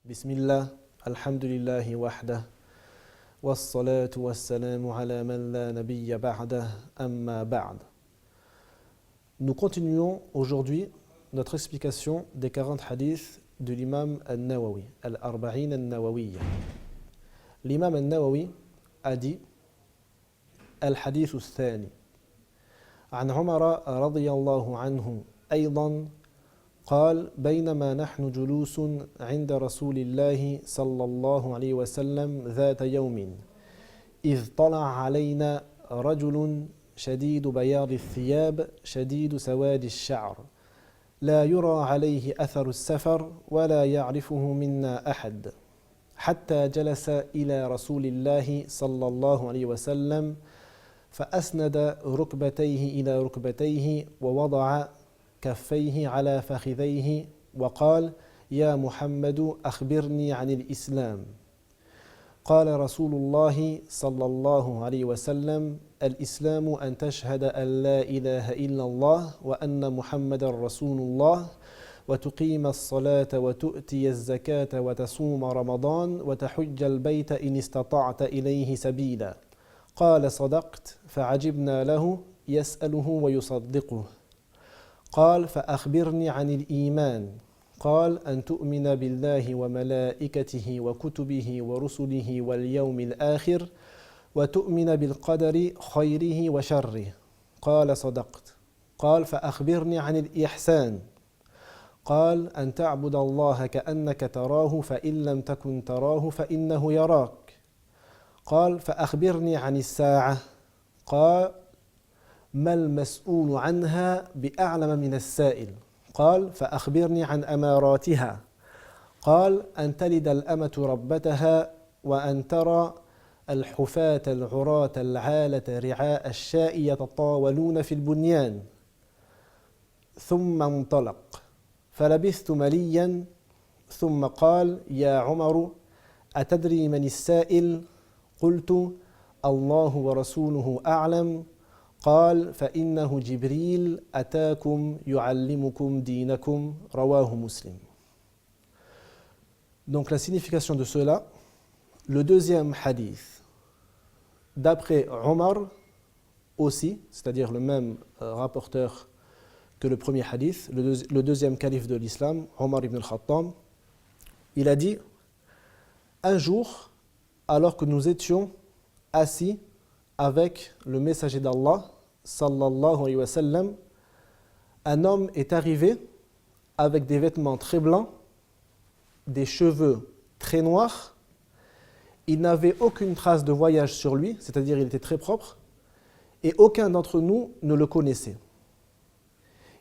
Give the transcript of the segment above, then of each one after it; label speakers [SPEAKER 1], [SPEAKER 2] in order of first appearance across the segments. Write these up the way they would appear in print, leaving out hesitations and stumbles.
[SPEAKER 1] بسم الله الحمد لله وحده والصلاة والسلام على من لا نبي بعده أما بعد. Nous continuons aujourd'hui notre explication des 40 hadiths de l'imam al-Nawawi, al-Arba'in al-Nawawiyya. L'imam al-Nawawi a dit الحديث الثاني عن عمر رضي الله عنه أيضا قال بينما نحن جلوس عند رسول الله صلى الله عليه وسلم ذات يوم إذ طلع علينا رجل شديد بياض الثياب شديد سواد الشعر لا يرى عليه أثر السفر ولا يعرفه منا أحد حتى جلس إلى رسول الله صلى الله عليه وسلم فأسند ركبتيه إلى ركبتيه ووضع كفيه على فخذيه وقال يا محمد أخبرني عن الإسلام. قال رسول الله صلى الله عليه وسلم الإسلام أن تشهد أن لا إله إلا الله وأن محمد رسول الله وتقيم الصلاة وتؤتي الزكاة وتصوم رمضان وتحج البيت إن استطعت إليه سبيلا. قال صدقت فعجبنا له يسأله ويصدقه. قال فأخبرني عن الإيمان. قال أن تؤمن بالله وملائكته وكتبه ورسله واليوم الآخر وتؤمن بالقدر خيره وشره. قال صدقت. قال فأخبرني عن الإحسان. قال أن تعبد الله كأنك تراه فإن لم تكن تراه فإنه يراك. قال فأخبرني عن الساعة. قال ما المسؤول عنها بأعلم من السائل. قال فأخبرني عن أماراتها. قال أن تلد الأمة ربتها وأن ترى الحفاة العراة العالة رعاء الشاء يتطاولون في البنيان. ثم انطلق فلبثت مليا ثم قال يا عمر أتدري من السائل؟ قلت الله ورسوله أعلم. قال فإنه جبريل أتاكم يعلمكم دينكم رواه مسلم. Donc la signification de cela, le deuxième hadith, d'après Omar aussi, c'est-à-dire le même rapporteur que le premier hadith, le deuxième calife de l'islam, Omar ibn al-Khattab, il a dit un jour, alors que nous étions assis avec le messager d'Allah, sallallahu alayhi wa sallam, un homme est arrivé avec des vêtements très blancs, des cheveux très noirs. Il n'avait aucune trace de voyage sur lui, c'est-à-dire il était très propre, et aucun d'entre nous ne le connaissait.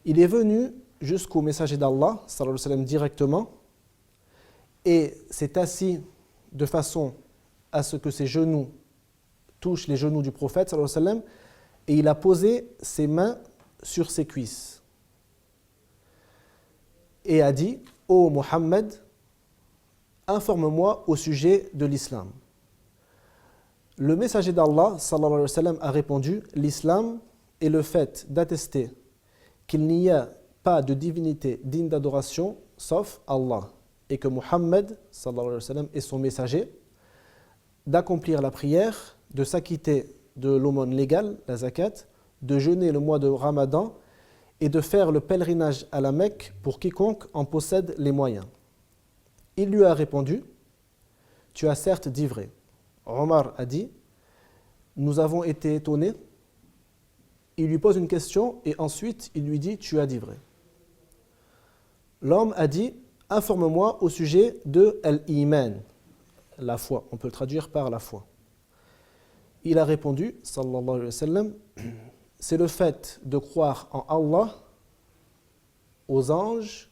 [SPEAKER 1] Il est venu jusqu'au messager d'Allah, sallallahu alayhi wa sallam, directement, et s'est assis de façon à ce que ses genoux touche les genoux du prophète sallallahu alayhi wa sallam, et il a posé ses mains sur ses cuisses et a dit ô Mohammed, informe-moi au sujet de l'islam. Le messager d'Allah sallallahu alayhi wa sallam a répondu l'islam est le fait d'attester qu'il n'y a pas de divinité digne d'adoration sauf Allah et que Mohammed sallallahu alayhi wa sallam est son messager, d'accomplir la prière, de s'acquitter de l'aumône légale, la zakat, de jeûner le mois de Ramadan et de faire le pèlerinage à la Mecque pour quiconque en possède les moyens. Il lui a répondu, tu as certes dit vrai. Omar a dit, nous avons été étonnés. Il lui pose une question et ensuite il lui dit, tu as dit vrai. L'homme a dit, informe-moi au sujet de al-Iman, la foi, on peut le traduire par la foi. Il a répondu, sallallahu alayhi wa sallam, c'est le fait de croire en Allah, aux anges,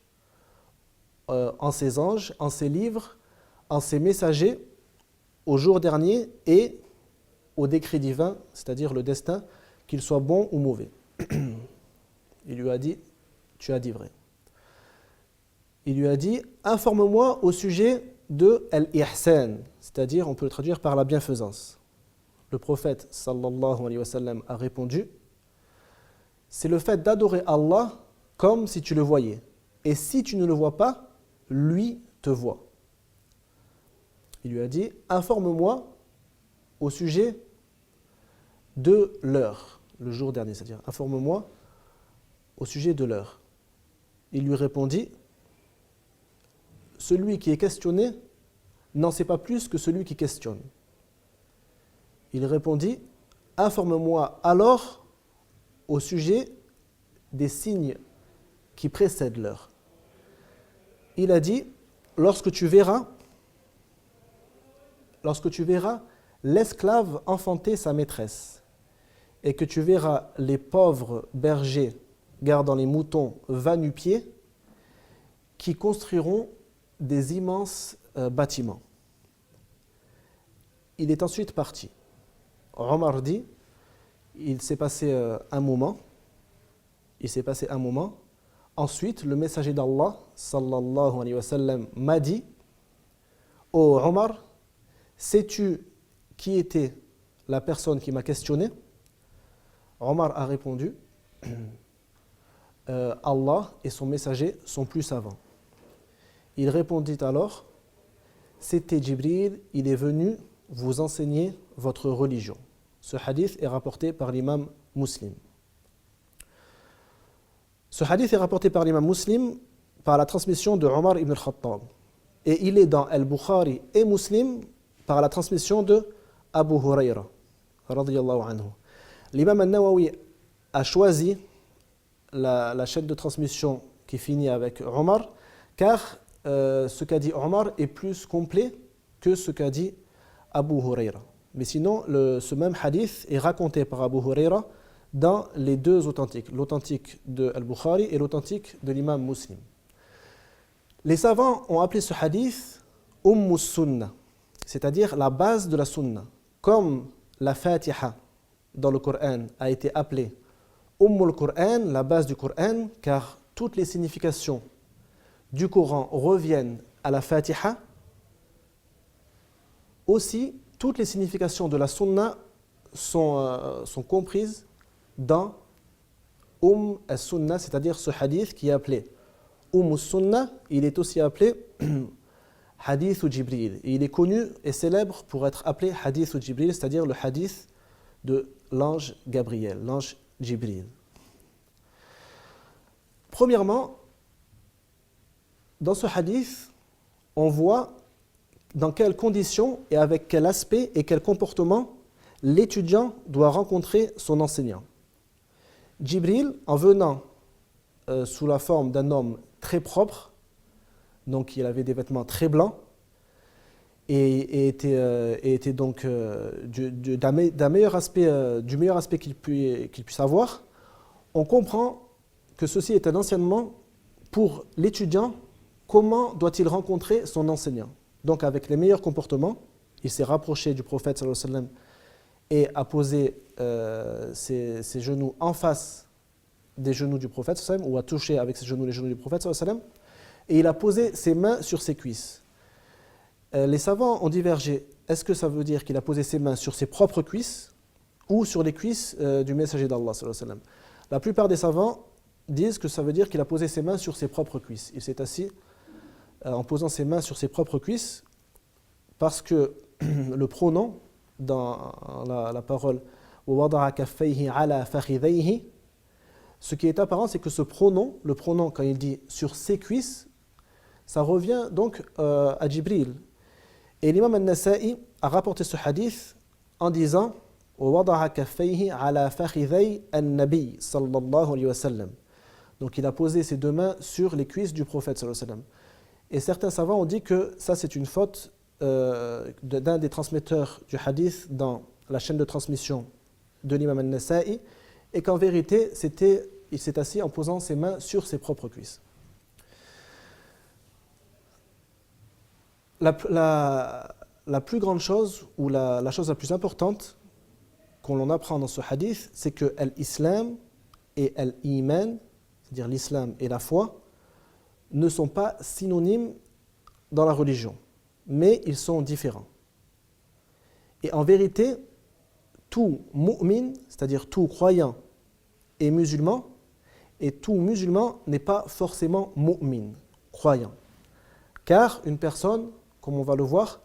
[SPEAKER 1] en ses anges, en ses livres, en ses messagers, au jour dernier et au décret divin, c'est-à-dire le destin, qu'il soit bon ou mauvais. Il lui a dit, tu as dit vrai. Il lui a dit, informe-moi au sujet de al-ihsan, c'est-à-dire on peut le traduire par la bienfaisance. Le prophète sallallahu alayhi wa sallam a répondu, c'est le fait d'adorer Allah comme si tu le voyais. Et si tu ne le vois pas, lui te voit. Il lui a dit, informe-moi au sujet de l'heure, le jour dernier, c'est-à-dire informe-moi au sujet de l'heure. Il lui répondit, celui qui est questionné n'en sait pas plus que celui qui questionne. Il répondit, informe-moi alors au sujet des signes qui précèdent l'heure. Il a dit, lorsque tu verras l'esclave enfanter sa maîtresse, et que tu verras les pauvres bergers gardant les moutons va-nu-pieds, qui construiront des immenses bâtiments. Il est ensuite parti. Omar dit, il s'est passé un moment. Ensuite, le messager d'Allah, sallallahu alayhi wa sallam, m'a dit, ô Omar, sais-tu qui était la personne qui m'a questionné? Omar a répondu, Allah et son messager sont plus savants. Il répondit alors, c'était Jibril, il est venu vous enseigner votre religion. Ce hadith est rapporté par l'imam Muslim. Ce hadith est rapporté par l'imam Muslim par la transmission de Omar ibn al-Khattab. Et il est dans Al-Bukhari et Muslim par la transmission de Abu Huraira, radiyallahu anhu. L'imam al-Nawawi a choisi la chaîne de transmission qui finit avec Omar, car ce qu'a dit Omar est plus complet que ce qu'a dit Abu Huraira. Mais sinon, ce même hadith est raconté par Abu Huraira dans les deux authentiques, l'authentique de Al-Bukhari et l'authentique de l'imam Muslim. Les savants ont appelé ce hadith Sunnah, c'est-à-dire la base de la Sunna. Comme la Fatiha dans le Coran a été appelée Qur'an, la base du Coran, car toutes les significations du Coran reviennent à la Fatiha. Aussi, toutes les significations de la Sunna sont comprises dans as-Sunnah, c'est-à-dire ce hadith qui est appelé Sunnah. Il est aussi appelé Hadith Jibril. Et il est connu et célèbre pour être appelé Hadith Jibril, c'est-à-dire le hadith de l'ange Gabriel, l'ange Jibril. Premièrement, dans ce hadith, on voit dans quelles conditions et avec quel aspect et quel comportement l'étudiant doit rencontrer son enseignant. Jibril, en venant sous la forme d'un homme très propre, donc il avait des vêtements très blancs, et était donc du meilleur aspect qu'il puisse avoir, on comprend que ceci est un enseignement pour l'étudiant. Comment doit-il rencontrer son enseignant? Donc avec les meilleurs comportements, il s'est rapproché du prophète sallallahu alayhi wa sallam et a posé ses genoux en face des genoux du prophète sallallahu alayhi wa sallam, ou a touché avec ses genoux les genoux du prophète sallallahu alayhi wa sallam, et il a posé ses mains sur ses cuisses. Les savants ont divergé. Est-ce que ça veut dire qu'il a posé ses mains sur ses propres cuisses ou sur les cuisses du messager d'Allah sallallahu alayhi wa sallam? La plupart des savants disent que ça veut dire qu'il a posé ses mains sur ses propres cuisses. Il s'est assis en posant ses mains sur ses propres cuisses, parce que le pronom dans la parole ce qui est apparent, c'est que ce pronom, le pronom quand il dit sur ses cuisses, ça revient donc à Jibril. Et l'imam al-Nasa'i a rapporté ce hadith en disant donc il a posé ses deux mains sur les cuisses du prophète sallallahu alayhi wa sallam. Et certains savants ont dit que ça c'est une faute d'un des transmetteurs du hadith dans la chaîne de transmission de l'imam al-Nasa'i, et qu'en vérité il s'est assis en posant ses mains sur ses propres cuisses. La plus grande chose, ou la chose la plus importante qu'on l'on apprend dans ce hadith, c'est que l'islam et l'iman, c'est-à-dire l'islam et la foi, ne sont pas synonymes dans la religion, mais ils sont différents. Et en vérité, tout mu'min, c'est-à-dire tout croyant, est musulman, et tout musulman n'est pas forcément mu'min, croyant. Car une personne, comme on va le voir,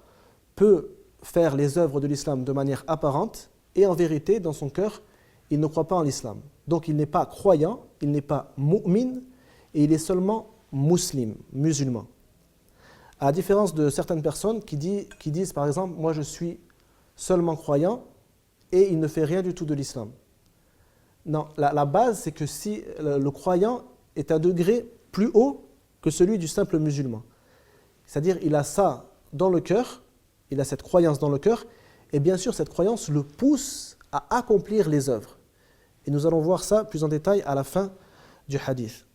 [SPEAKER 1] peut faire les œuvres de l'islam de manière apparente et en vérité, dans son cœur, il ne croit pas en l'islam. Donc il n'est pas croyant, il n'est pas mu'min et il est seulement musulman. À la différence de certaines personnes qui disent par exemple, moi je suis seulement croyant et il ne fait rien du tout de l'islam. Non, la base c'est que si le croyant est un degré plus haut que celui du simple musulman. C'est-à-dire il a ça dans le cœur, il a cette croyance dans le cœur, et bien sûr cette croyance le pousse à accomplir les œuvres. Et nous allons voir ça plus en détail à la fin du hadith.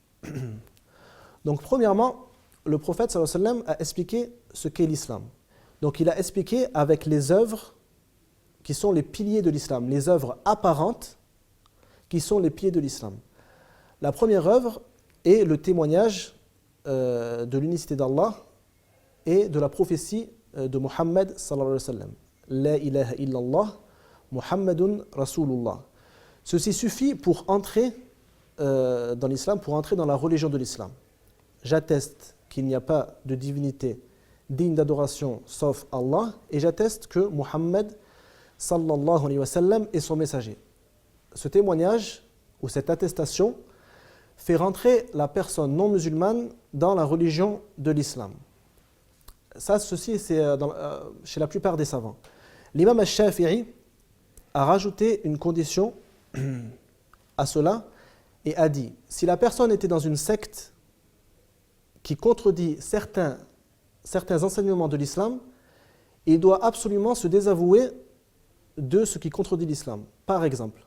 [SPEAKER 1] Donc premièrement, le prophète sallallahu alayhi wa sallam a expliqué ce qu'est l'islam. Donc il a expliqué avec les œuvres qui sont les piliers de l'islam, les œuvres apparentes qui sont les piliers de l'islam. La première œuvre est le témoignage de l'unicité d'Allah et de la prophétie de Muhammad sallallahu alayhi wa sallam. La ilaha illallah, Muhammadun Rasulullah. Ceci suffit pour entrer dans l'islam, pour entrer dans la religion de l'islam. J'atteste qu'il n'y a pas de divinité digne d'adoration sauf Allah et j'atteste que Muhammad sallallahu alayhi wa sallam est son messager. Ce témoignage ou cette attestation fait rentrer la personne non musulmane dans la religion de l'islam. Ceci c'est chez la plupart des savants. L'imam al-Shafi'i a rajouté une condition à cela et a dit, si la personne était dans une secte qui contredit certains enseignements de l'islam, il doit absolument se désavouer de ce qui contredit l'islam. Par exemple,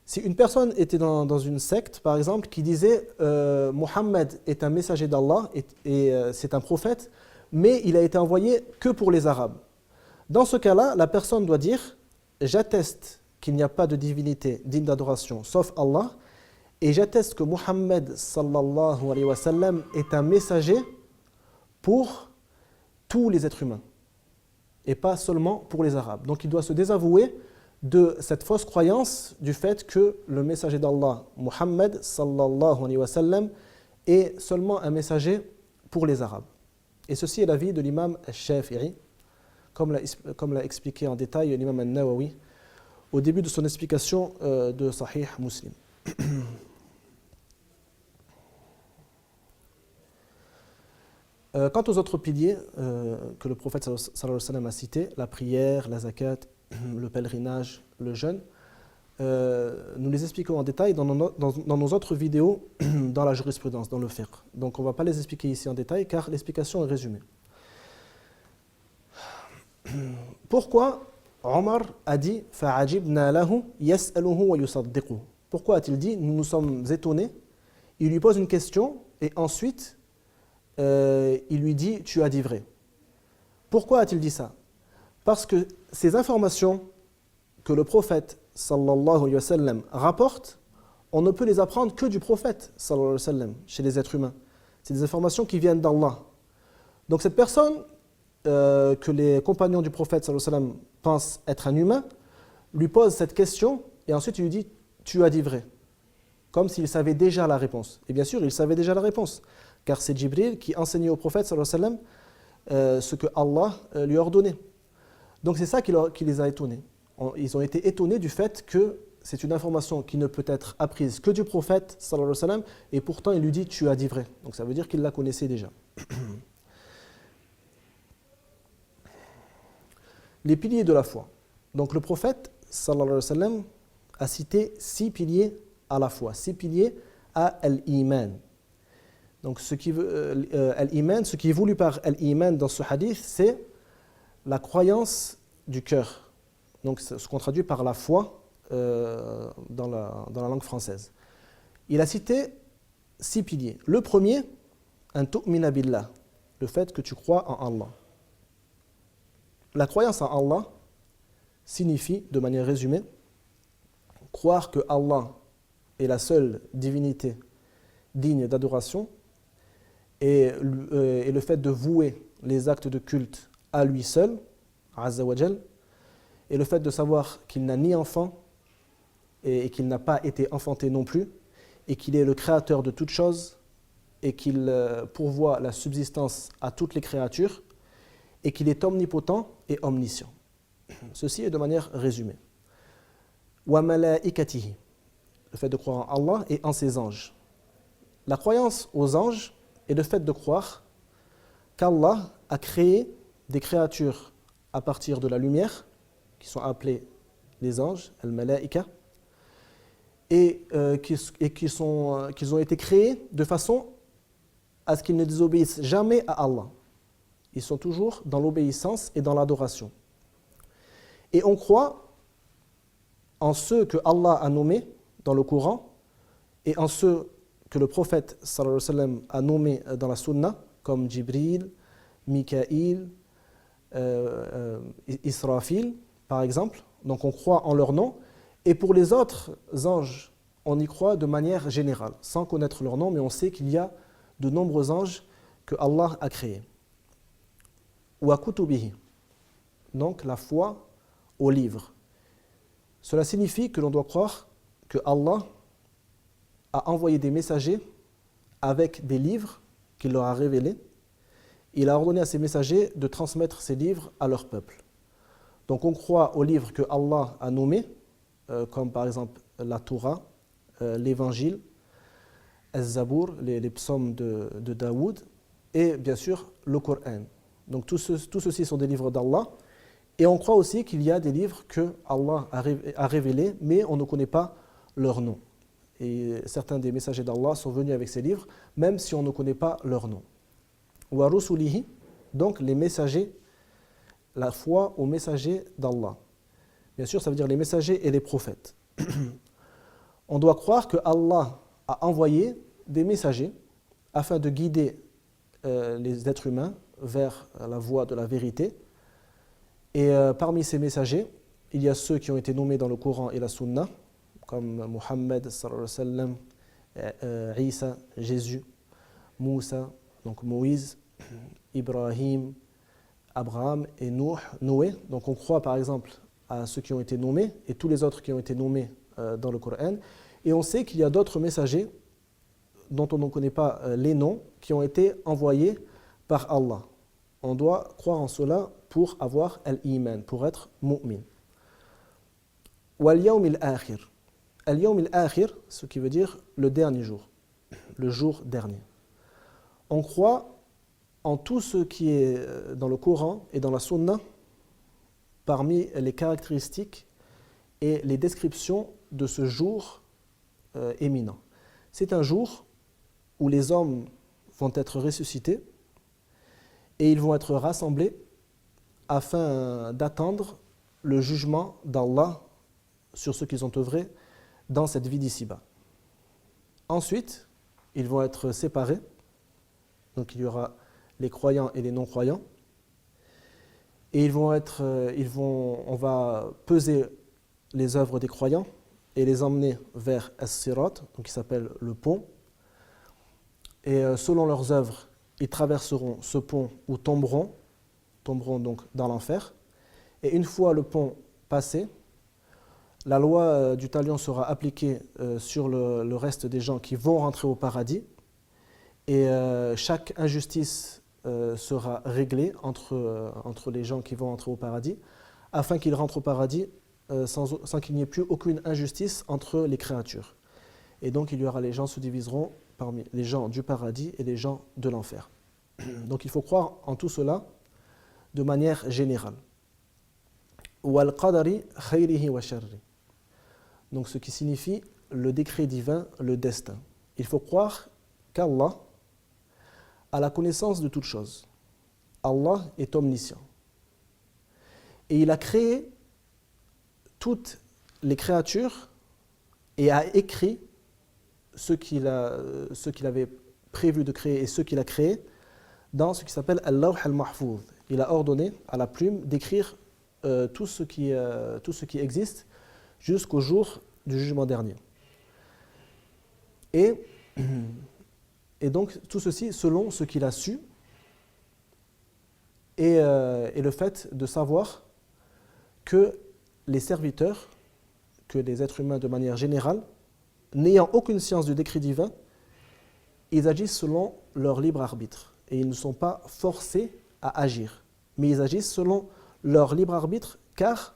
[SPEAKER 1] si une personne était dans une secte, par exemple, qui disait Mohammed est un messager d'Allah et c'est un prophète, mais il a été envoyé que pour les Arabes. Dans ce cas-là, la personne doit dire j'atteste qu'il n'y a pas de divinité digne d'adoration sauf Allah et j'atteste que Muhammad sallallahu alayhi wa sallam est un messager pour tous les êtres humains et pas seulement pour les Arabes. Donc il doit se désavouer de cette fausse croyance du fait que le messager d'Allah, Muhammad sallallahu alayhi wa sallam, est seulement un messager pour les Arabes. Et ceci est l'avis de l'imam al-Shafi'i, comme l'a expliqué en détail l'imam al-Nawawi au début de son explication de Sahih Muslim. Quant aux autres piliers que le prophète sallallahu alayhi wa sallam a cités, la prière, la zakat, le pèlerinage, le jeûne, nous les expliquons en détail dans nos autres vidéos dans la jurisprudence, dans le fiqh. Donc on ne va pas les expliquer ici en détail car l'explication est résumée. Pourquoi Omar a dit فَعَجِبْنَا لَهُ يَسْأَلُهُ وَيُصَدِّقُهُ. Pourquoi a-t-il dit nous nous sommes étonnés? Il lui pose une question et ensuite il lui dit tu as dit vrai. Pourquoi a-t-il dit ça? Parce que ces informations que le prophète sallallahu alayhi wa sallam rapporte, on ne peut les apprendre que du prophète sallallahu alayhi wa sallam chez les êtres humains. C'est des informations qui viennent d'Allah. Donc cette personne que les compagnons du prophète sallallahu alayhi wa sallam pensent être un humain, lui pose cette question et ensuite il lui dit tu as dit vrai. Comme s'il savait déjà la réponse. Et bien sûr, il savait déjà la réponse. Car c'est Jibril qui enseignait au prophète sallallahu alayhi wa sallam ce que Allah lui a ordonné. Donc c'est ça qui les a étonnés. Ils ont été étonnés du fait que c'est une information qui ne peut être apprise que du prophète sallallahu alayhi wa sallam et pourtant il lui dit tu as dit vrai. Donc ça veut dire qu'il la connaissait déjà. Les piliers de la foi. Donc le prophète sallallahu alayhi wa sallam a cité 6 piliers à la foi, 6 piliers à al-iman. Donc ce qui est voulu par al-iman dans ce hadith, c'est la croyance du cœur. Donc ce qu'on traduit par la foi dans la langue française. Il a cité 6 piliers. Le premier, an tu'mina billah, le fait que tu crois en Allah. La croyance en Allah signifie, de manière résumée, croire que Allah est la seule divinité digne d'adoration et le fait de vouer les actes de culte à lui seul, Azza wa Jal, et le fait de savoir qu'il n'a ni enfant et qu'il n'a pas été enfanté non plus, et qu'il est le créateur de toutes choses, et qu'il pourvoit la subsistance à toutes les créatures, et qu'il est omnipotent et omniscient. Ceci est de manière résumée. Wa malaikatihi, le fait de croire en Allah et en ses anges. La croyance aux anges est le fait de croire qu'Allah a créé des créatures à partir de la lumière, qui sont appelées les anges, al-malaika, et qu'ils ont été créés de façon à ce qu'ils ne désobéissent jamais à Allah. Ils sont toujours dans l'obéissance et dans l'adoration. Et on croit en ceux que Allah a nommés dans le Coran et en ceux que le prophète sallallahu alayhi wa sallam a nommés dans la Sunna, comme Jibril, Mikaïl, Israfil, par exemple. Donc on croit en leur nom. Et pour les autres anges, on y croit de manière générale, sans connaître leur nom, mais on sait qu'il y a de nombreux anges que Allah a créés. Wa kutubihi, donc la foi au livre. Cela signifie que l'on doit croire que Allah a envoyé des messagers avec des livres qu'il leur a révélés. Il a ordonné à ces messagers de transmettre ces livres à leur peuple. Donc on croit aux livres que Allah a nommés, comme par exemple la Torah, l'Évangile, Az-Zabour, les psaumes de Daoud, et bien sûr le Coran. Donc tout ceci sont des livres d'Allah. Et on croit aussi qu'il y a des livres que Allah a révélés, mais on ne connaît pas leur nom. Et certains des messagers d'Allah sont venus avec ces livres, même si on ne connaît pas leur nom. Wa rusulihi, donc les messagers, la foi aux messagers d'Allah. Bien sûr, ça veut dire les messagers et les prophètes. On doit croire que Allah a envoyé des messagers afin de guider les êtres humains vers la voie de la vérité. Et parmi ces messagers, il y a ceux qui ont été nommés dans le Coran et la Sunna, comme Muhammad, sallallahu alayhi wa sallam, Isa, Jésus, Moussa, donc Moïse, Ibrahim, Abraham et Noé. Donc on croit par exemple à ceux qui ont été nommés et tous les autres qui ont été nommés dans le Coran. Et on sait qu'il y a d'autres messagers dont on ne connaît pas les noms qui ont été envoyés par Allah. On doit croire en cela pour avoir al-iman, pour être mu'min. Wal yawm al-akhir. Al-yawm al-akhir, ce qui veut dire le dernier jour, le jour dernier. On croit en tout ce qui est dans le Coran et dans la Sunna parmi les caractéristiques et les descriptions de ce jour éminent. C'est un jour où les hommes vont être ressuscités et ils vont être rassemblés afin d'attendre le jugement d'Allah sur ce qu'ils ont œuvré dans cette vie d'ici-bas. Ensuite, ils vont être séparés. Donc il y aura les croyants et les non-croyants. Et on va peser les œuvres des croyants et les emmener vers As-Sirat, donc qui s'appelle le pont. Et selon leurs œuvres, ils traverseront ce pont ou tomberont donc dans l'enfer. Et une fois le pont passé, la loi du talion sera appliquée sur le reste des gens qui vont rentrer au paradis. Et chaque injustice sera réglée entre les gens qui vont entrer au paradis, afin qu'ils rentrent au paradis sans qu'il n'y ait plus aucune injustice entre les créatures. Et donc les gens se diviseront parmi les gens du paradis et les gens de l'enfer. Donc il faut croire en tout cela de manière générale. Wal qadari khayrihi wa sharri. Donc ce qui signifie le décret divin, le destin. Il faut croire qu'Allah a la connaissance de toutes choses. Allah est omniscient. Et il a créé toutes les créatures et a écrit ce qu'il avait prévu de créer et ce qu'il a créé dans ce qui s'appelle Al-Lawh al-Mahfouz. Il a ordonné à la plume d'écrire tout ce qui existe jusqu'au jour du jugement dernier. Et donc tout ceci selon ce qu'il a su et le fait de savoir que les serviteurs, que les êtres humains de manière générale, n'ayant aucune science du décret divin, ils agissent selon leur libre arbitre et ils ne sont pas forcés à agir. mais ils agissent selon leur libre arbitre, car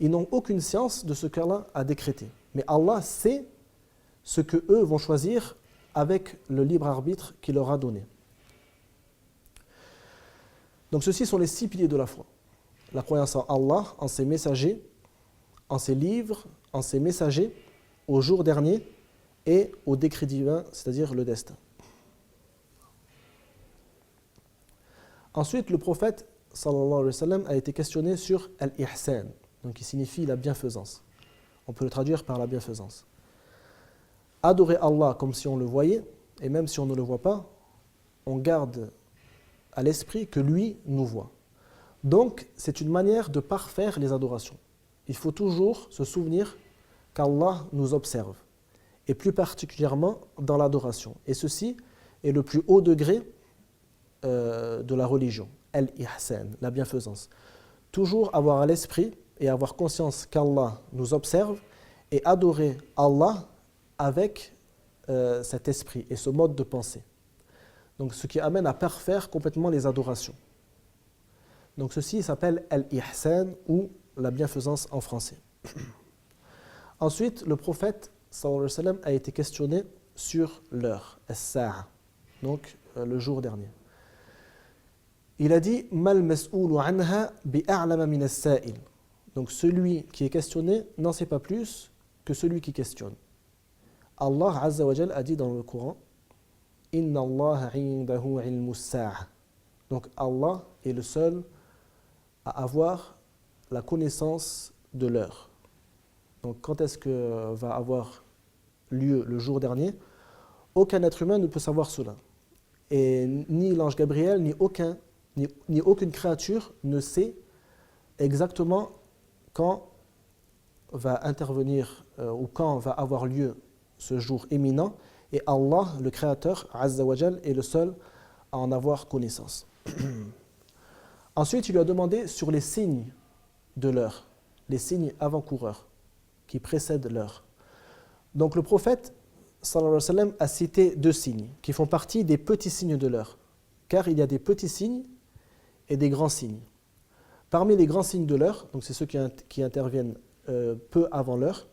[SPEAKER 1] ils n'ont aucune science de ce qu'Allah a décrété. Mais Allah sait ce que eux vont choisir avec le libre arbitre qu'il leur a donné. Donc ceux-ci sont les 6 piliers de la foi. La croyance en Allah, en ses messagers, en ses livres, en ses messagers, au jour dernier et au décret divin, c'est-à-dire le destin. Ensuite, le prophète sallallahu alayhi wa sallam a été questionné sur al-ihsan, donc qui signifie la bienfaisance. On peut le traduire par la bienfaisance. Adorer Allah comme si on le voyait, et même si on ne le voit pas, on garde à l'esprit que lui nous voit. Donc, c'est une manière de parfaire les adorations. Il faut toujours se souvenir qu'Allah nous observe, et plus particulièrement dans l'adoration. Et ceci est le plus haut degré de la religion, al-ihsan, la bienfaisance. Toujours avoir à l'esprit et avoir conscience qu'Allah nous observe et adorer Allah avec cet esprit et ce mode de pensée. Donc ce qui amène à parfaire complètement les adorations. Donc ceci s'appelle al-ihsan ou la bienfaisance en français. Ensuite, le prophète sallallahu alayhi wa sallam a été questionné sur l'heure, as-sa'a, donc le jour dernier. Il a dit mal mas'oulu anha bi'a'lama min as-sa'il. Donc celui qui est questionné n'en sait pas plus que celui qui questionne. Allah Azza wa Jal a dit dans le Coran Inna Allah 'indahu 'ilmu as-sa'a. Donc Allah est le seul à avoir la connaissance de l'heure. Donc quand est-ce que va avoir lieu le jour dernier? Aucun être humain ne peut savoir cela. Et ni l'ange Gabriel, ni aucune créature ne sait exactement quand va intervenir ou quand va avoir lieu ce jour éminent. Et Allah, le Créateur, Azza wa Jal, est le seul à en avoir connaissance. Ensuite, il lui a demandé sur les signes de l'heure, les signes avant-coureurs qui précèdent l'heure. Donc le prophète sallallahu alayhi wa sallam a cité 2 signes qui font partie des petits signes de l'heure, car il y a des petits signes et des grands signes. Parmi les grands signes de l'heure, donc c'est ceux qui interviennent peu avant l'heure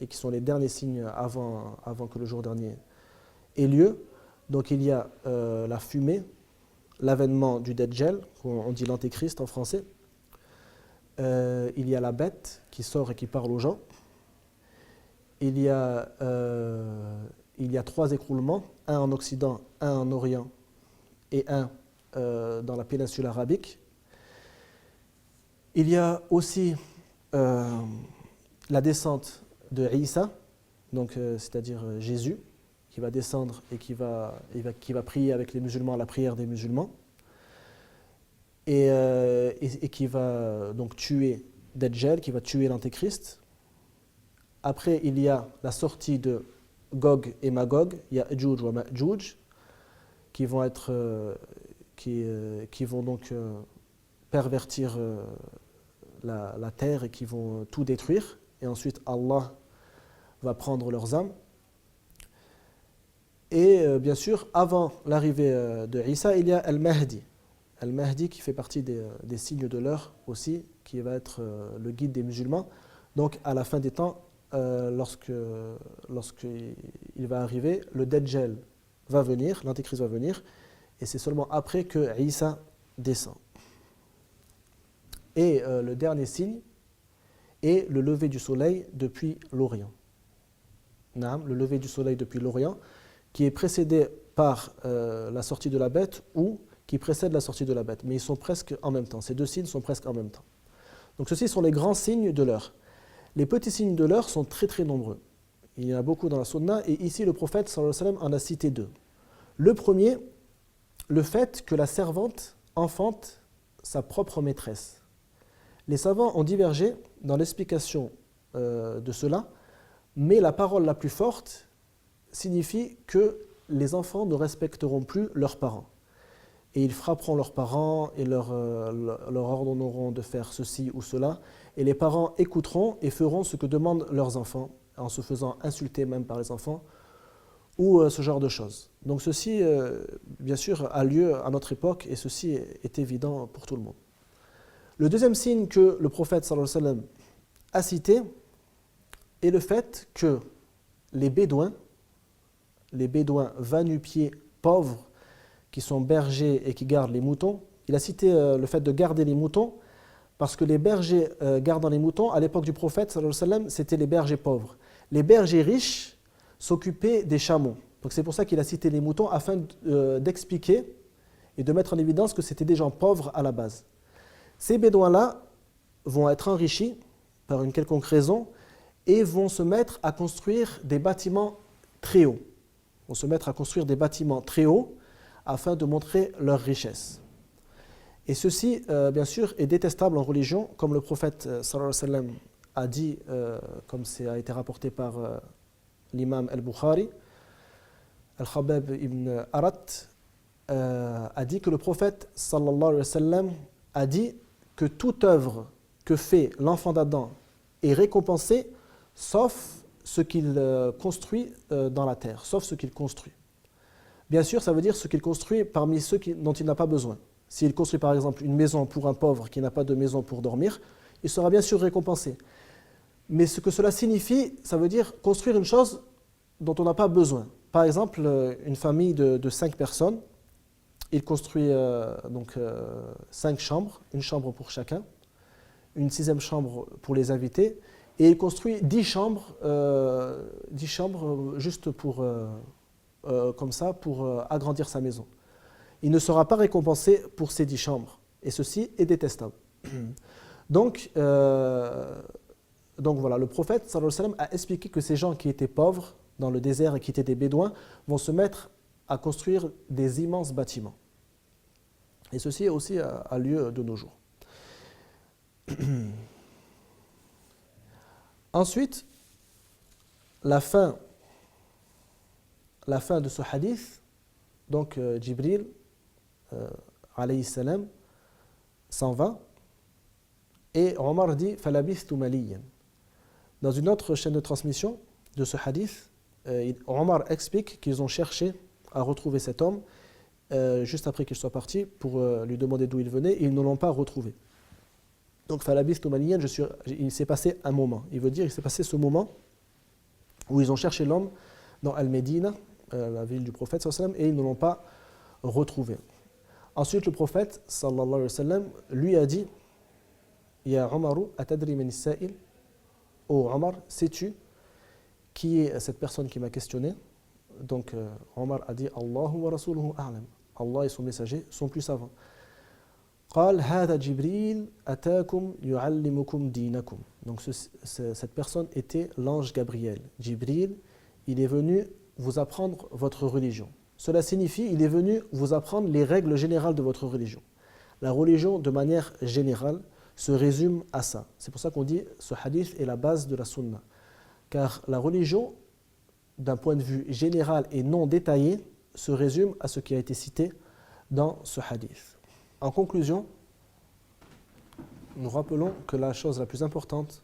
[SPEAKER 1] et qui sont les derniers signes avant que le jour dernier ait lieu. Donc il y a la fumée, l'avènement du Dajjal, on dit l'antéchrist en français. Il y a la bête qui sort et qui parle aux gens. Il y a 3 écroulements, un en Occident, un en Orient et un dans la péninsule arabique. Il y a aussi la descente de Isa, donc c'est-à-dire Jésus, qui va descendre et qui va prier avec les musulmans la prière des musulmans et qui va donc tuer Dajjal, qui va tuer l'antéchrist. Après, il y a la sortie de Gog et Magog, Ya'juj wa Ma'juj, qui vont donc pervertir la terre et qui vont tout détruire. Et ensuite, Allah va prendre leurs âmes. Et bien sûr, avant l'arrivée de Isa, il y a Al-Mahdi. Al-Mahdi qui fait partie des signes de l'heure aussi, qui va être le guide des musulmans. Donc, à la fin des temps, lorsqu'il va arriver, le Dajjal va venir, l'antéchrist va venir, et c'est seulement après que Isa descend. Et le dernier signe est le lever du soleil depuis l'Orient. Le lever du soleil depuis l'Orient, qui est précédé par la sortie de la bête ou qui précède la sortie de la bête. Mais ils sont presque en même temps. Ces 2 signes sont presque en même temps. Donc ceux-ci sont les grands signes de l'heure. Les petits signes de l'heure sont très très nombreux. Il y en a beaucoup dans la sunna et ici le prophète sallallahu alayhi wa sallam en a cité 2. Le premier, le fait que la servante enfante sa propre maîtresse. Les savants ont divergé dans l'explication de cela, mais la parole la plus forte signifie que les enfants ne respecteront plus leurs parents. Et ils frapperont leurs parents et leur ordonneront de faire ceci ou cela. Et les parents écouteront et feront ce que demandent leurs enfants, en se faisant insulter même par les enfants, ou ce genre de choses. Donc ceci, bien sûr, a lieu à notre époque, et ceci est évident pour tout le monde. Le deuxième signe que le prophète sallallahu alayhi wa sallam a cité est le fait que les Bédouins va-nu-pieds, pauvres, qui sont bergers et qui gardent les moutons, il a cité le fait de garder les moutons, parce que les bergers gardant les moutons, à l'époque du prophète sallallahu alayhi wa sallam, c'était les bergers pauvres. Les bergers riches s'occupaient des chameaux. Donc c'est pour ça qu'il a cité les moutons, afin d'expliquer et de mettre en évidence que c'était des gens pauvres à la base. Ces Bédouins-là vont être enrichis par une quelconque raison et vont se mettre à construire des bâtiments très hauts. Afin de montrer leur richesse. Et ceci, bien sûr, est détestable en religion, comme le prophète sallallahu alayhi wa sallam a dit, comme ça a été rapporté par l'imam al-Bukhari, Al-Khabab ibn Arat a dit que le prophète sallallahu alayhi wa sallam a dit que toute œuvre que fait l'enfant d'Adam est récompensée, sauf ce qu'il construit dans la terre, sauf ce qu'il construit. Bien sûr, ça veut dire ce qu'il construit parmi ceux dont il n'a pas besoin. S'il construit par exemple une maison pour un pauvre qui n'a pas de maison pour dormir, il sera bien sûr récompensé. Mais ce que cela signifie, ça veut dire construire une chose dont on n'a pas besoin. Par exemple, une famille de 5 personnes, il construit 5 chambres, une chambre pour chacun, une 6e chambre pour les invités, et il construit 10 chambres juste pour agrandir sa maison. Il ne sera pas récompensé pour ces 10 chambres, et ceci est détestable. Donc voilà, le prophète sallallahu alayhi wa sallam a expliqué que ces gens qui étaient pauvres dans le désert et qui étaient des bédouins vont se mettre à construire des immenses bâtiments. Et ceci aussi a lieu de nos jours. Ensuite, la fin de ce hadith, donc Jibril alayhi salam s'en va et Omar dit falabithtu maliyan. Dans une autre chaîne de transmission de ce hadith, Omar explique qu'ils ont cherché à retrouver cet homme juste après qu'il soit parti pour lui demander d'où il venait, et ils ne l'ont pas retrouvé. Donc falabithtu maliyan, il s'est passé un moment. Il veut dire il s'est passé ce moment où ils ont cherché l'homme dans Al-Médina, la ville du prophète sallallahu alayhi wa sallam, et ils ne l'ont pas retrouvé. Ensuite, le prophète sallallahu alayhi wa sallam lui a dit Ya Omaru atadri man as-sa'il? Oh Omar, sais-tu qui est cette personne qui m'a questionné? Donc Omar a dit Allahu wa rasuluhu a'lam. Allah et son messager sont plus savants. قال هذا جبريل أتاكم يعلمكم دينكم. Donc cette personne était l'ange Gabriel. Jibril, il est venu vous apprendre votre religion. Cela signifie il est venu vous apprendre les règles générales de votre religion. La religion, de manière générale, se résume à ça. C'est pour ça qu'on dit ce hadith est la base de la sunna. Car la religion, d'un point de vue général et non détaillé, se résume à ce qui a été cité dans ce hadith. En conclusion, nous rappelons que la chose la plus importante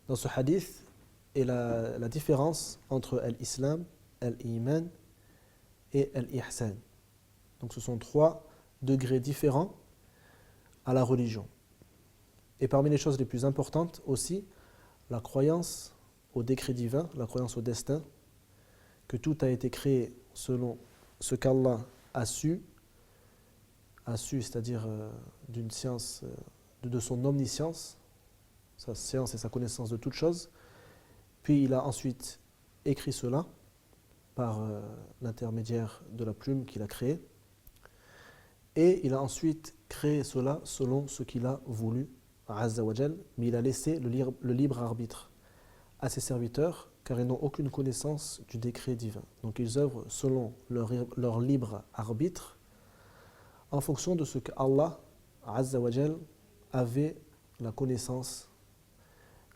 [SPEAKER 1] dans ce hadith est la différence entre l'islam, l'iman et l'ihsan. Donc ce sont 3 degrés différents à la religion. Et parmi les choses les plus importantes aussi, la croyance au décret divin, la croyance au destin, que tout a été créé selon ce qu'Allah a su, c'est-à-dire d'une science, de son omniscience, sa science et sa connaissance de toutes choses. Puis il a ensuite écrit cela par l'intermédiaire de la plume qu'il a créée. Et il a ensuite créé cela selon ce qu'il a voulu, Azza wa Jal, mais il a laissé le libre arbitre à ses serviteurs, car ils n'ont aucune connaissance du décret divin. Donc ils œuvrent selon leur libre arbitre, en fonction de ce que Allah Azza wa Jal avait la connaissance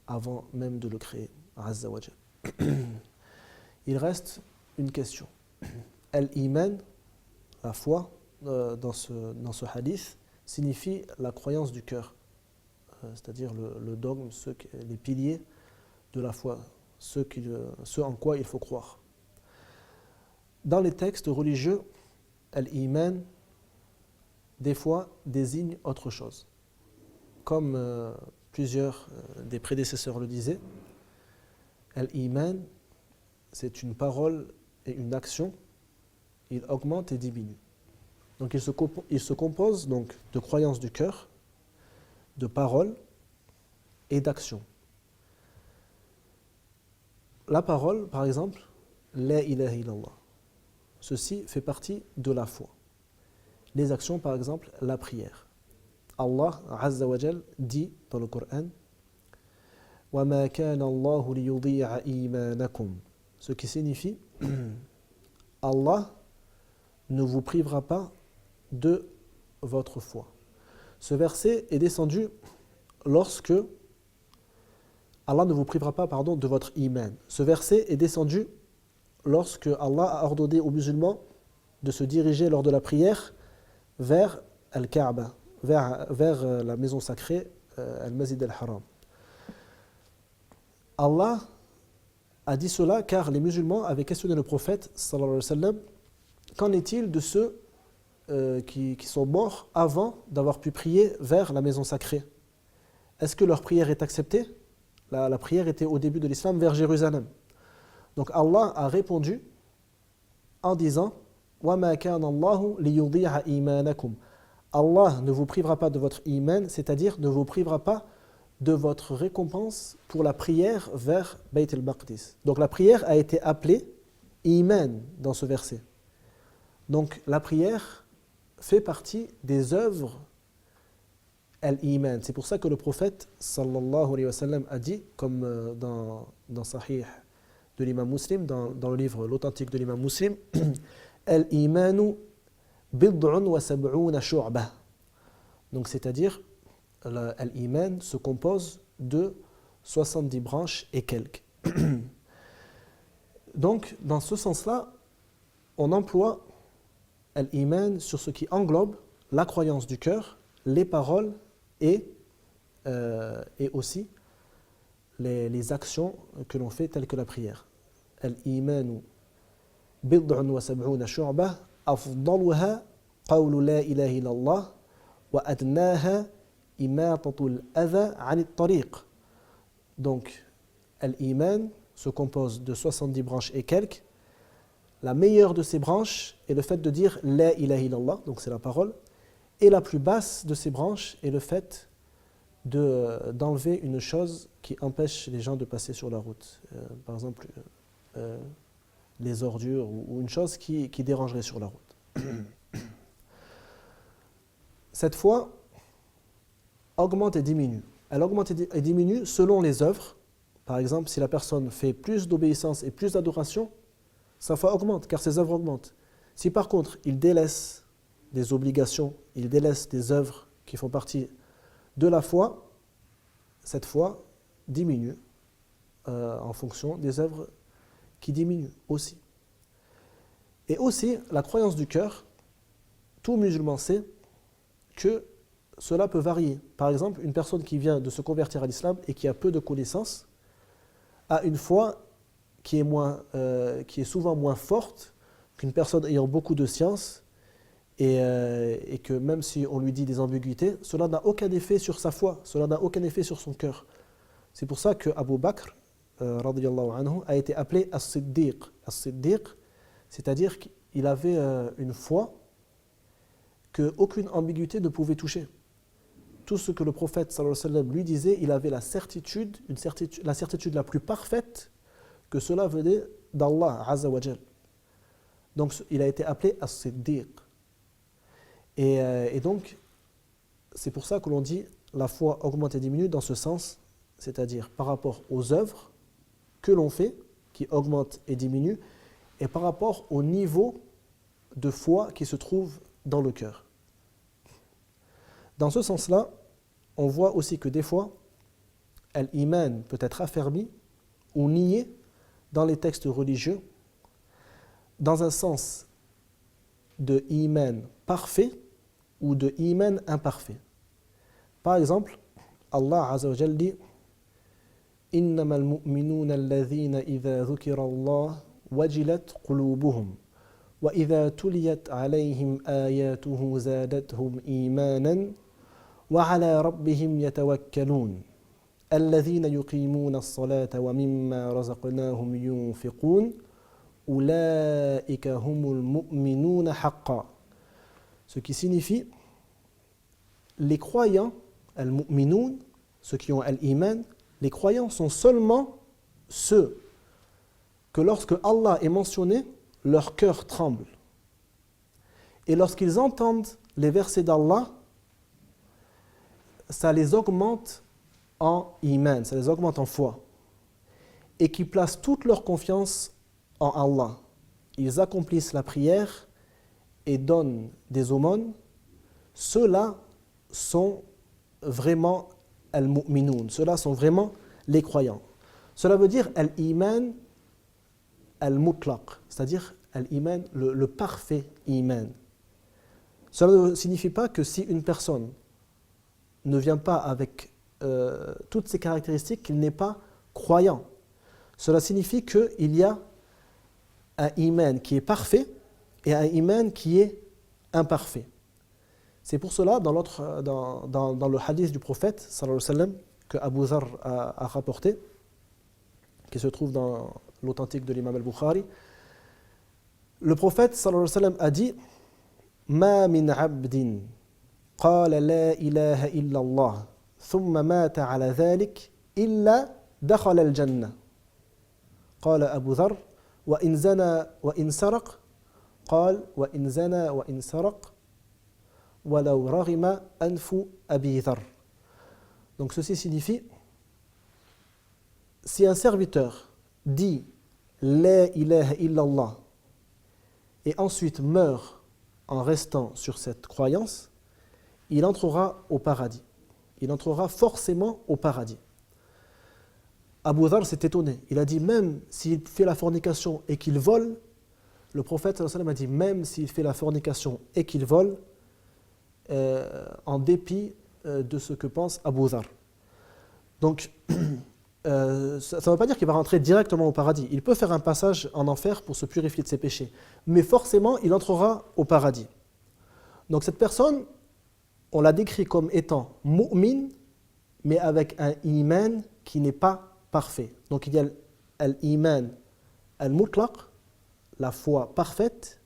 [SPEAKER 1] avant même de le créer. Azza wa Jal. Il reste une question. Al-Iman, la foi, dans ce hadith, signifie la croyance du cœur, c'est-à-dire le dogme, les piliers de la foi, ce en quoi il faut croire. Dans les textes religieux, Al-Iman, des fois, désigne autre chose. comme plusieurs des prédécesseurs le disaient, al-iman, c'est une parole et une action, il augmente et diminue. Donc il se compose donc de croyances du cœur, de paroles et d'actions. La parole, par exemple, la ilaha illallah. Ceci fait partie de la foi. Les actions, par exemple, la prière. Allah Azza wa Jal dit dans le Coran وَمَا كَانَ اللَّهُ لِيُضِيعَ إِيمَانَكُمْ, ce qui signifie Allah ne vous privera pas de votre foi. Ce verset est descendu lorsque Allah ne vous privera pas, de votre iman. Ce verset est descendu lorsque Allah a ordonné aux musulmans de se diriger lors de la prière vers Al-Kaaba, vers la maison sacrée, Al-Masjid al-Haram. Allah a dit cela car les musulmans avaient questionné le prophète sallallahu alayhi wa sallam, qu'en est-il de ceux qui sont morts avant d'avoir pu prier vers la maison sacrée? Est-ce que leur prière est acceptée? La prière était au début de l'islam vers Jérusalem. Donc Allah a répondu en disant وَمَا كَانَ اللَّهُ لِيُضِيعَ إِيمَانَكُمْ. Allah ne vous privera pas de votre iman, c'est-à-dire ne vous privera pas de votre récompense pour la prière vers Bayt al-Maqdis. Donc la prière a été appelée iman dans ce verset. Donc la prière fait partie des œuvres al-iman. C'est pour ça que le prophète sallallahu alayhi wa sallam a dit, comme dans Sahih de l'imam Muslim, dans le livre l'authentique de l'imam Muslim, al-imanu bid'un wa sab'una shu'bah. Donc c'est-à-dire l'iman se compose de 70 branches et quelques. Donc, dans ce sens-là, on emploie l'iman sur ce qui englobe la croyance du cœur, les paroles et aussi les actions que l'on fait telles que la prière. Al-imanu bid'un wa sab'una shu'bah afdaluha qawlu la ilaha illallah wa adnaha imatatul adha 'ani at-tariq. Donc l'iman se compose de 70 branches et quelques. La meilleure de ces branches est le fait de dire la ilaha illallah, donc c'est la parole, et la plus basse de ces branches est le fait d'enlever une chose qui empêche les gens de passer sur la route. Par exemple, les ordures ou une chose qui dérangerait sur la route. Cette foi augmente et diminue. Elle augmente et diminue selon les œuvres. Par exemple, si la personne fait plus d'obéissance et plus d'adoration, sa foi augmente, car ses œuvres augmentent. Si par contre, il délaisse des obligations, il délaisse des œuvres qui font partie de la foi, cette foi diminue en fonction des œuvres qui diminuent aussi. Et aussi, la croyance du cœur, tout musulman sait que cela peut varier. Par exemple, une personne qui vient de se convertir à l'islam et qui a peu de connaissances a une foi qui est souvent moins forte qu'une personne ayant beaucoup de science et que même si on lui dit des ambiguïtés, cela n'a aucun effet sur sa foi, cela n'a aucun effet sur son cœur. C'est pour ça que Abu Bakr radiyallahu anhu, a été appelé As-Siddiq. As-Siddiq, c'est-à-dire qu'il avait une foi qu'aucune ambiguïté ne pouvait toucher. Tout ce que le prophète sallallahu alayhi wa sallam lui disait, il avait la certitude la plus parfaite que cela venait d'Allah Azza wa Jal. Donc il a été appelé As-Siddiq. Et donc, c'est pour ça que l'on dit la foi augmente et diminue dans ce sens, c'est-à-dire par rapport aux œuvres que l'on fait, qui augmentent et diminuent, et par rapport au niveau de foi qui se trouve dans le cœur. Dans ce sens-là, on voit aussi que des fois, l'iman peut être affermi ou nié dans les textes religieux, dans un sens de iman parfait ou de iman imparfait. Par exemple, Allah Azza wa Jalla dit إنما المؤمنون الذين إذا ذكر الله وجلت قلوبهم وإذا تليت عليهم آياته زادتهم إيمانا وعلى ربهم يتوكلون الذين يقيمون الصلاة ومما رزقناهم ينفقون أولئك هم المؤمنون حقا. Ce qui signifie les croyants, al-mu'minoun, ceux qui ont al-iman, les croyants sont seulement ceux que lorsque Allah est mentionné, leur cœur tremble. Et lorsqu'ils entendent les versets d'Allah, ça les augmente en iman, ça les augmente en foi. Et qui placent toute leur confiance en Allah. Ils accomplissent la prière et donnent des aumônes. Ceux-là sont vraiment al-mu'minoun, ceux-là sont vraiment les croyants. Cela veut dire al-iman al-mutlaq, c'est-à-dire al-iman, le parfait iman. Cela ne signifie pas que si une personne ne vient pas avec toutes ces caractéristiques, qu'il n'est pas croyant. Cela signifie qu'il y a un iman qui est parfait et un iman qui est imparfait. C'est pour cela, dans le hadith du prophète, sallallahu alayhi wa sallam, que Abu Dharr a rapporté, qui se trouve dans l'authentique de l'imam al-Bukhari, le prophète, sallallahu alayhi wa sallam, a dit « Ma min abdin qala la ilaha illa Allah thumma mata ala dhalik illa dakhala al-jannah » قال أبو ذر وإن زنى وإن سرق قال وإن زنى وإن سرق ولو رغم أنف أبي ذر. Donc ceci signifie, si un serviteur dit La ilaha illallah et ensuite meurt en restant sur cette croyance, il entrera au paradis. Il entrera forcément au paradis. Abu Dharr s'est étonné. Il a dit, même s'il fait la fornication et qu'il vole, le prophète sallallahu alayhi wa sallam a dit, même s'il fait la fornication et qu'il vole, en dépit de ce que pense Abu Dharr. Donc, ça ne veut pas dire qu'il va rentrer directement au paradis. Il peut faire un passage en enfer pour se purifier de ses péchés. Mais forcément, il entrera au paradis. Donc cette personne, on l'a décrit comme étant mu'min, mais avec un iman qui n'est pas parfait. Donc il y a l'iman al-mutlaq, la foi parfaite,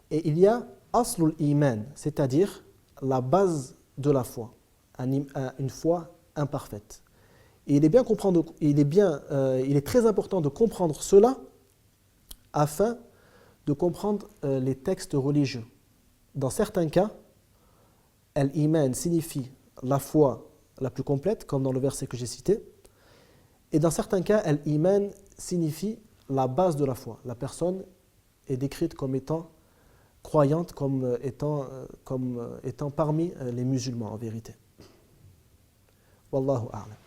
[SPEAKER 1] et il y a aslul iman, c'est-à-dire la base de la foi, une foi imparfaite. Et il est très important de comprendre cela afin de comprendre les textes religieux. Dans certains cas, al-iman signifie la foi la plus complète, comme dans le verset que j'ai cité. Et dans certains cas, al-iman signifie la base de la foi. La personne est décrite comme étant croyante, comme étant parmi les musulmans en vérité. Wallahu a'lam.